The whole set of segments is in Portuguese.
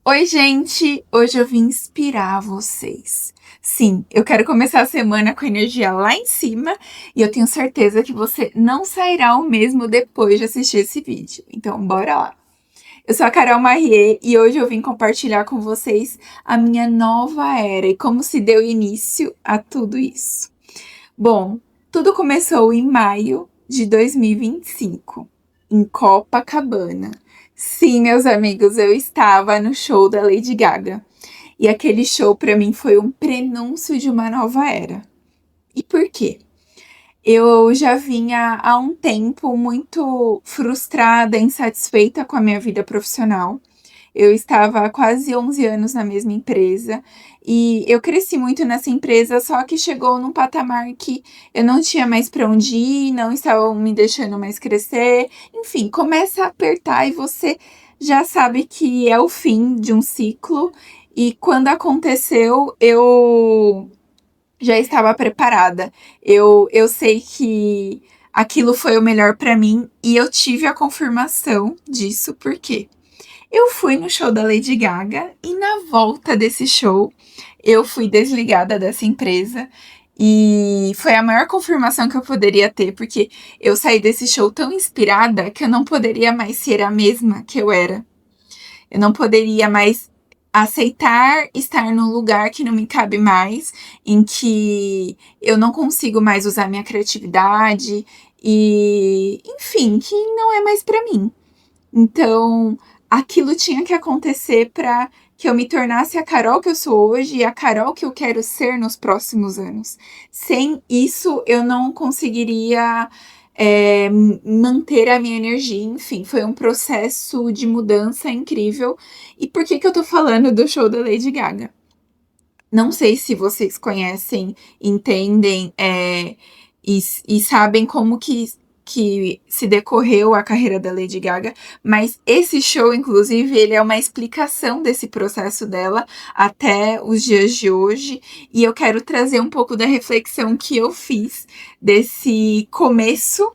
Oi, gente! Hoje eu vim inspirar vocês. Sim, eu quero começar a semana com a energia lá em cima e eu tenho certeza que você não sairá o mesmo depois de assistir esse vídeo. Então, bora lá! Eu sou a Carol Marrier e hoje eu vim compartilhar com vocês a minha nova era e como se deu início a tudo isso. Bom, tudo começou em maio de 2025, em Copacabana. Sim, meus amigos, eu estava no show da Lady Gaga. E aquele show para mim foi um prenúncio de uma nova era. E por quê? Eu já vinha há um tempo muito frustrada, insatisfeita com a minha vida profissional. Eu estava há quase 11 anos na mesma empresa e eu cresci muito nessa empresa, só que chegou num patamar que eu não tinha mais para onde ir, não estavam me deixando mais crescer. Enfim, começa a apertar e você já sabe que é o fim de um ciclo. E quando aconteceu, eu já estava preparada. Eu sei que aquilo foi o melhor para mim e eu tive a confirmação disso, porque eu fui no show da Lady Gaga e na volta desse show eu fui desligada dessa empresa e foi a maior confirmação que eu poderia ter, porque eu saí desse show tão inspirada que eu não poderia mais ser a mesma que eu era. Eu não poderia mais aceitar estar num lugar que não me cabe mais, em que eu não consigo mais usar minha criatividade e, enfim, que não é mais para mim. Então, aquilo tinha que acontecer para que eu me tornasse a Carol que eu sou hoje e a Carol que eu quero ser nos próximos anos. Sem isso, eu não conseguiria manter a minha energia. Enfim, foi um processo de mudança incrível. E por que eu tô falando do show da Lady Gaga? Não sei se vocês conhecem, entendem, e sabem como que se decorreu a carreira da Lady Gaga, mas esse show, inclusive, ele é uma explicação desse processo dela até os dias de hoje, e eu quero trazer um pouco da reflexão que eu fiz desse começo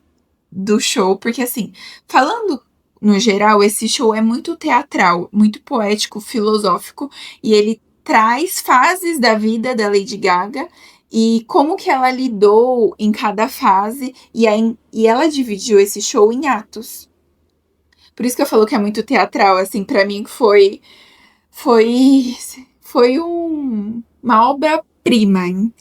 do show, porque assim, falando no geral, esse show é muito teatral, muito poético, filosófico, e ele traz fases da vida da Lady Gaga e como que ela lidou em cada fase, e ela dividiu esse show em atos. Por isso que eu falo que é muito teatral, assim, para mim foi, foi uma obra-prima, hein?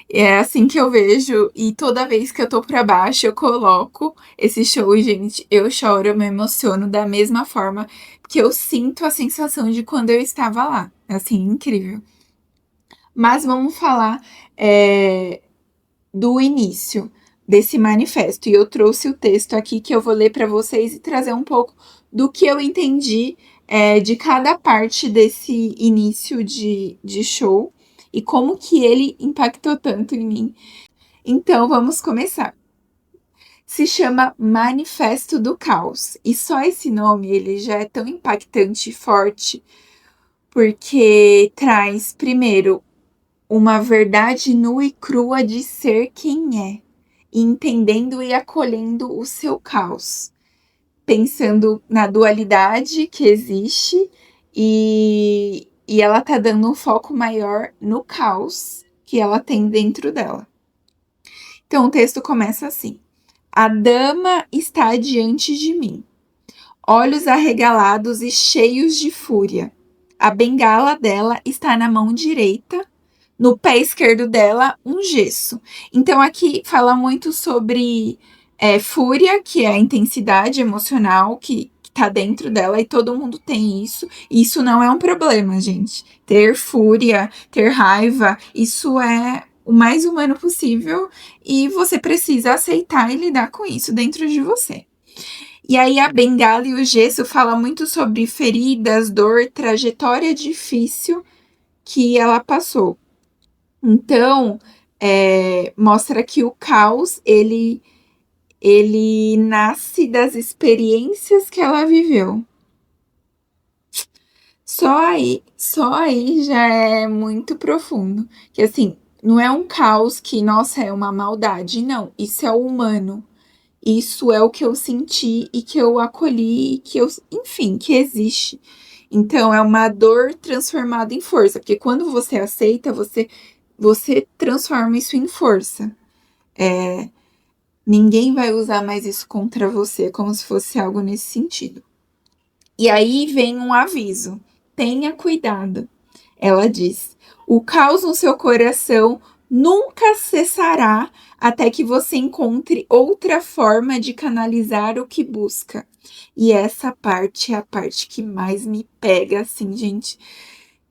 É assim que eu vejo, e toda vez que eu tô pra baixo, eu coloco esse show e, gente, eu choro, eu me emociono da mesma forma, porque eu sinto a sensação de quando eu estava lá. É assim, incrível. Mas vamos falar é, do início desse manifesto. E eu trouxe o texto aqui que eu vou ler para vocês e trazer um pouco do que eu entendi de cada parte desse início de show e como que ele impactou tanto em mim. Então, vamos começar. Se chama Manifesto do Caos. E só esse nome, ele já é tão impactante e forte, porque traz, primeiro, uma verdade nua e crua de ser quem é, e entendendo e acolhendo o seu caos, pensando na dualidade que existe e ela tá dando um foco maior no caos que ela tem dentro dela. Então o texto começa assim: a dama está diante de mim, olhos arregalados e cheios de fúria. A bengala dela está na mão direita, no pé esquerdo dela, um gesso. Então, aqui fala muito sobre fúria, que é a intensidade emocional que tá dentro dela, e todo mundo tem isso. E isso não é um problema, gente. Ter fúria, ter raiva, isso é o mais humano possível e você precisa aceitar e lidar com isso dentro de você. E aí a bengala e o gesso fala muito sobre feridas, dor, trajetória difícil que ela passou. Então, mostra que o caos, ele nasce das experiências que ela viveu. Só aí já é muito profundo. Que assim, não é um caos que, nossa, é uma maldade. Não, isso é o humano. Isso é o que eu senti e que eu acolhi, enfim, que existe. Então, é uma dor transformada em força, porque quando você aceita, você transforma isso em força. Ninguém vai usar mais isso contra você, como se fosse algo nesse sentido. E aí vem um aviso: tenha cuidado. Ela diz: o caos no seu coração nunca cessará até que você encontre outra forma de canalizar o que busca. E essa parte é a parte que mais me pega, assim, gente,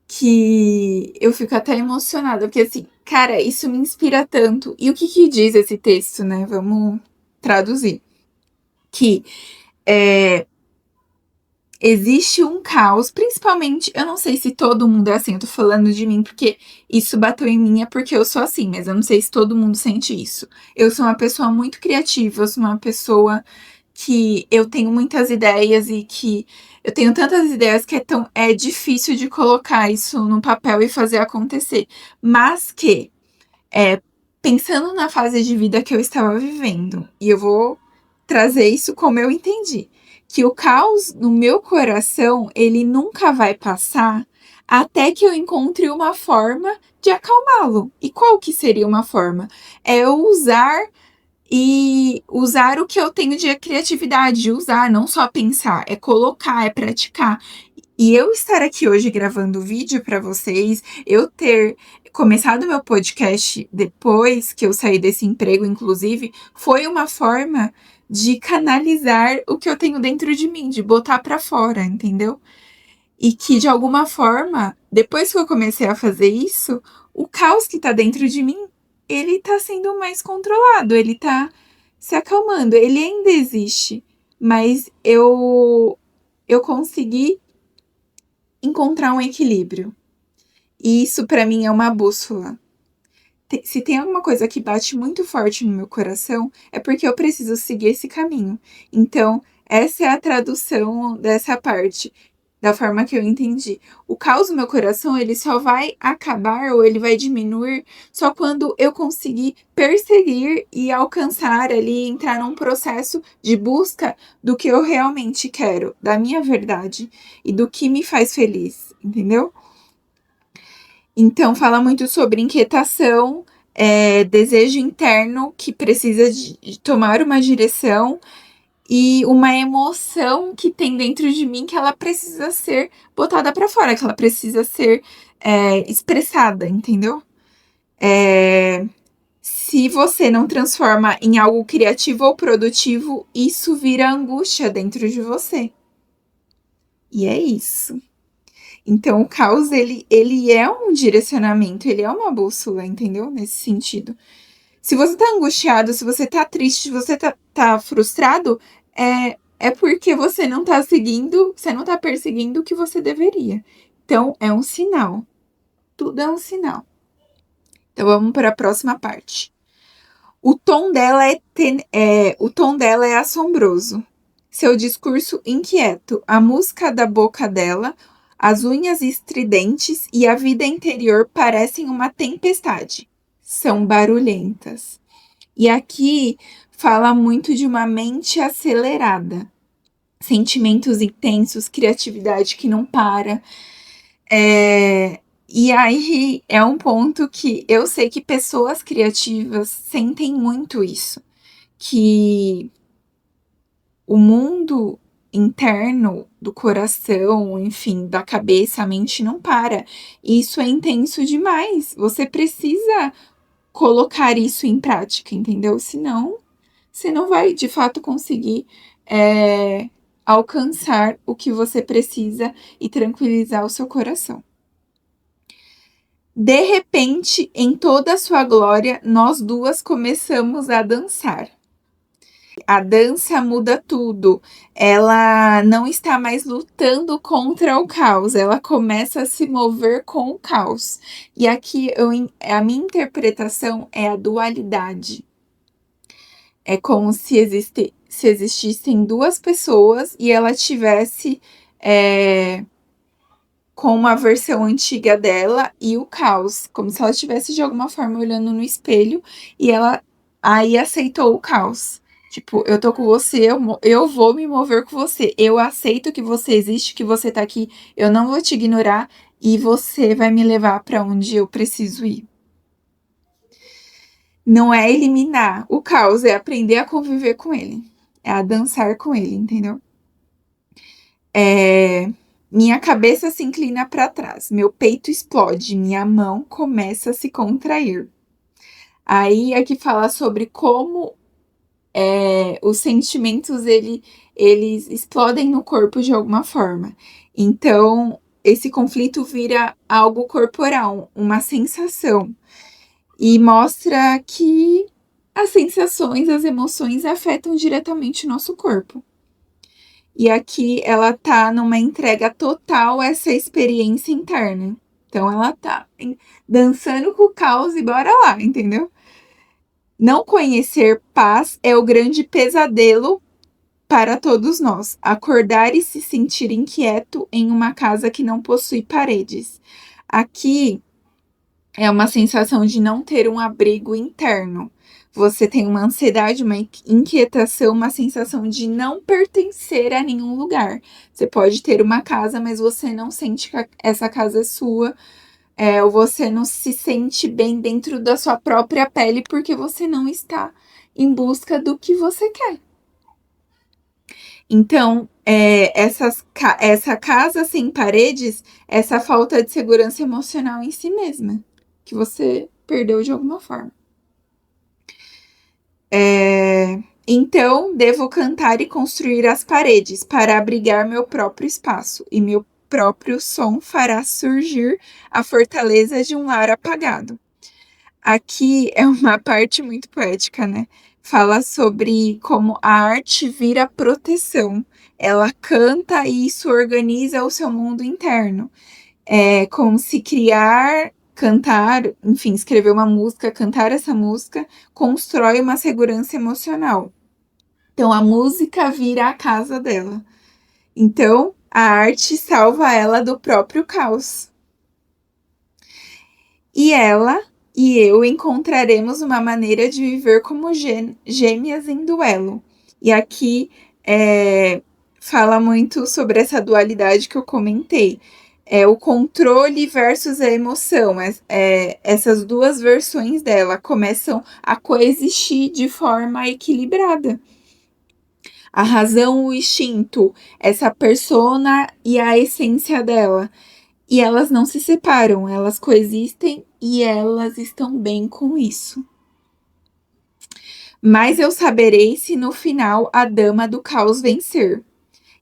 que eu fico até emocionada, porque assim, cara, isso me inspira tanto. E o que diz esse texto, né? Vamos traduzir. Que existe um caos, principalmente, eu não sei se todo mundo é assim, eu tô falando de mim porque isso bateu em mim, é porque eu sou assim, mas eu não sei se todo mundo sente isso. Eu sou uma pessoa muito criativa, eu sou uma pessoa que eu tenho muitas ideias e que eu tenho tantas ideias que é difícil de colocar isso no papel e fazer acontecer. Mas que, pensando na fase de vida que eu estava vivendo, e eu vou trazer isso como eu entendi, que o caos no meu coração, ele nunca vai passar até que eu encontre uma forma de acalmá-lo. E qual que seria uma forma? É eu usar o que eu tenho de criatividade, usar, não só pensar, é colocar, é praticar. E eu estar aqui hoje gravando vídeo para vocês, eu ter começado meu podcast depois que eu saí desse emprego, inclusive, foi uma forma de canalizar o que eu tenho dentro de mim, de botar para fora, entendeu? E que de alguma forma, depois que eu comecei a fazer isso, o caos que tá dentro de mim, ele tá sendo mais controlado, ele tá se acalmando, ele ainda existe, mas eu consegui encontrar um equilíbrio. E isso para mim é uma bússola. Se tem alguma coisa que bate muito forte no meu coração, é porque eu preciso seguir esse caminho. Então, essa é a tradução dessa parte, da forma que eu entendi. O caos no meu coração, ele só vai acabar ou ele vai diminuir só quando eu conseguir perseguir e alcançar ali, entrar num processo de busca do que eu realmente quero, da minha verdade e do que me faz feliz, entendeu? Então, fala muito sobre inquietação, desejo interno que precisa de tomar uma direção e uma emoção que tem dentro de mim que ela precisa ser botada para fora, que ela precisa ser expressada, entendeu? Se você não transforma em algo criativo ou produtivo, isso vira angústia dentro de você. E é isso. Então, o caos, ele é um direcionamento, ele é uma bússola, entendeu? Nesse sentido. Se você tá angustiado, se você tá triste, se você tá frustrado, é porque você não tá seguindo, você não tá perseguindo o que você deveria. Então, é um sinal. Tudo é um sinal. Então, vamos para a próxima parte. O tom dela o tom dela é assombroso. Seu discurso inquieto, a música da boca dela, as unhas estridentes e a vida interior parecem uma tempestade. São barulhentas. E aqui fala muito de uma mente acelerada, sentimentos intensos, criatividade que não para. E aí é um ponto que eu sei que pessoas criativas sentem muito isso, que o mundo interno do coração, enfim, da cabeça, a mente não para. E isso é intenso demais. Você precisa colocar isso em prática, entendeu? Senão, você não vai de fato conseguir alcançar o que você precisa e tranquilizar o seu coração. De repente, em toda a sua glória, nós duas começamos a dançar. A dança muda tudo. Ela não está mais lutando contra o caos, ela começa a se mover com o caos. E aqui a minha interpretação é a dualidade. É como se existissem duas pessoas e ela tivesse com uma versão antiga dela e o caos, como se ela estivesse de alguma forma olhando no espelho e ela aí aceitou o caos. Tipo, eu tô com você, eu vou me mover com você. Eu aceito que você existe, que você tá aqui. Eu não vou te ignorar e você vai me levar pra onde eu preciso ir. Não é eliminar o caos, é aprender a conviver com ele. É a dançar com ele, entendeu? Minha cabeça se inclina para trás, meu peito explode, minha mão começa a se contrair. Aí aqui fala sobre como os sentimentos eles explodem no corpo de alguma forma. Então, esse conflito vira algo corporal, uma sensação. E mostra que as sensações, as emoções afetam diretamente o nosso corpo. E aqui ela tá numa entrega total a essa experiência interna. Então ela tá dançando com o caos e bora lá, entendeu? Não conhecer paz é o grande pesadelo para todos nós. Acordar e se sentir inquieto em uma casa que não possui paredes. Aqui é uma sensação de não ter um abrigo interno. Você tem uma ansiedade, uma inquietação, uma sensação de não pertencer a nenhum lugar. Você pode ter uma casa, mas você não sente que essa casa é sua, ou você não se sente bem dentro da sua própria pele porque você não está em busca do que você quer. Então, essa casa sem paredes, essa falta de segurança emocional em si mesma, que você perdeu de alguma forma. Então, devo cantar e construir as paredes para abrigar meu próprio espaço, e meu próprio som fará surgir a fortaleza de um lar apagado. Aqui é uma parte muito poética, né? Fala sobre como a arte vira proteção. Ela canta e isso organiza o seu mundo interno. É como se criar, cantar, enfim, escrever uma música, cantar essa música, constrói uma segurança emocional. Então a música vira a casa dela. Então a arte salva ela do próprio caos. E ela e eu encontraremos uma maneira de viver como gêmeas em duelo. E aqui fala muito sobre essa dualidade que eu comentei. O controle versus a emoção. Essas duas versões dela começam a coexistir de forma equilibrada. A razão, o instinto, essa persona e a essência dela. E elas não se separam, elas coexistem e elas estão bem com isso. Mas eu saberei se no final a dama do caos vencer.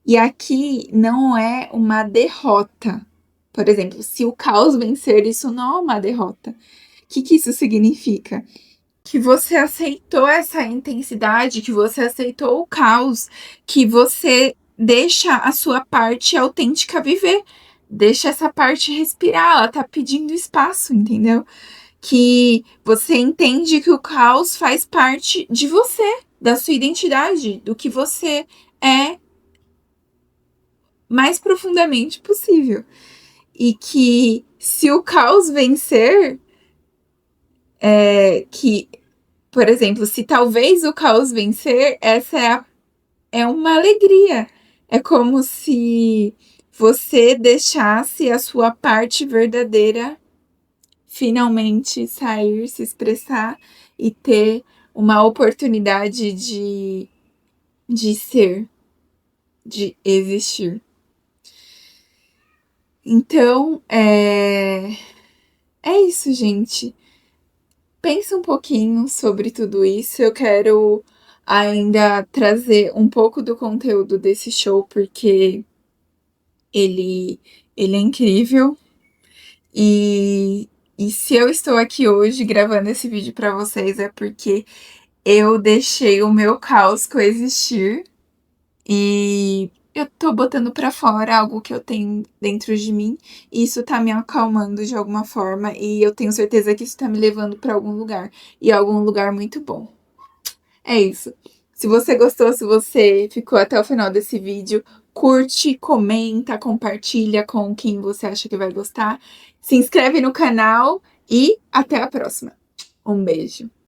E aqui não é uma derrota. Por exemplo, se o caos vencer, isso não é uma derrota. O que isso significa? Que você aceitou essa intensidade, que você aceitou o caos, que você deixa a sua parte autêntica viver. Deixa essa parte respirar, ela tá pedindo espaço, entendeu? Que você entende que o caos faz parte de você, da sua identidade, do que você é mais profundamente possível. E que se o caos vencer, por exemplo, se talvez o caos vencer, essa é uma alegria. É como se você deixasse a sua parte verdadeira finalmente sair, se expressar e ter uma oportunidade de ser, de existir. Então, é isso, gente. Pensa um pouquinho sobre tudo isso. Eu quero ainda trazer um pouco do conteúdo desse show, porque ele é incrível. E se eu estou aqui hoje gravando esse vídeo para vocês é porque eu deixei o meu caos coexistir e eu tô botando pra fora algo que eu tenho dentro de mim e isso tá me acalmando de alguma forma e eu tenho certeza que isso tá me levando pra algum lugar e algum lugar muito bom. É isso. Se você gostou, se você ficou até o final desse vídeo, curte, comenta, compartilha com quem você acha que vai gostar. Se inscreve no canal e até a próxima. Um beijo.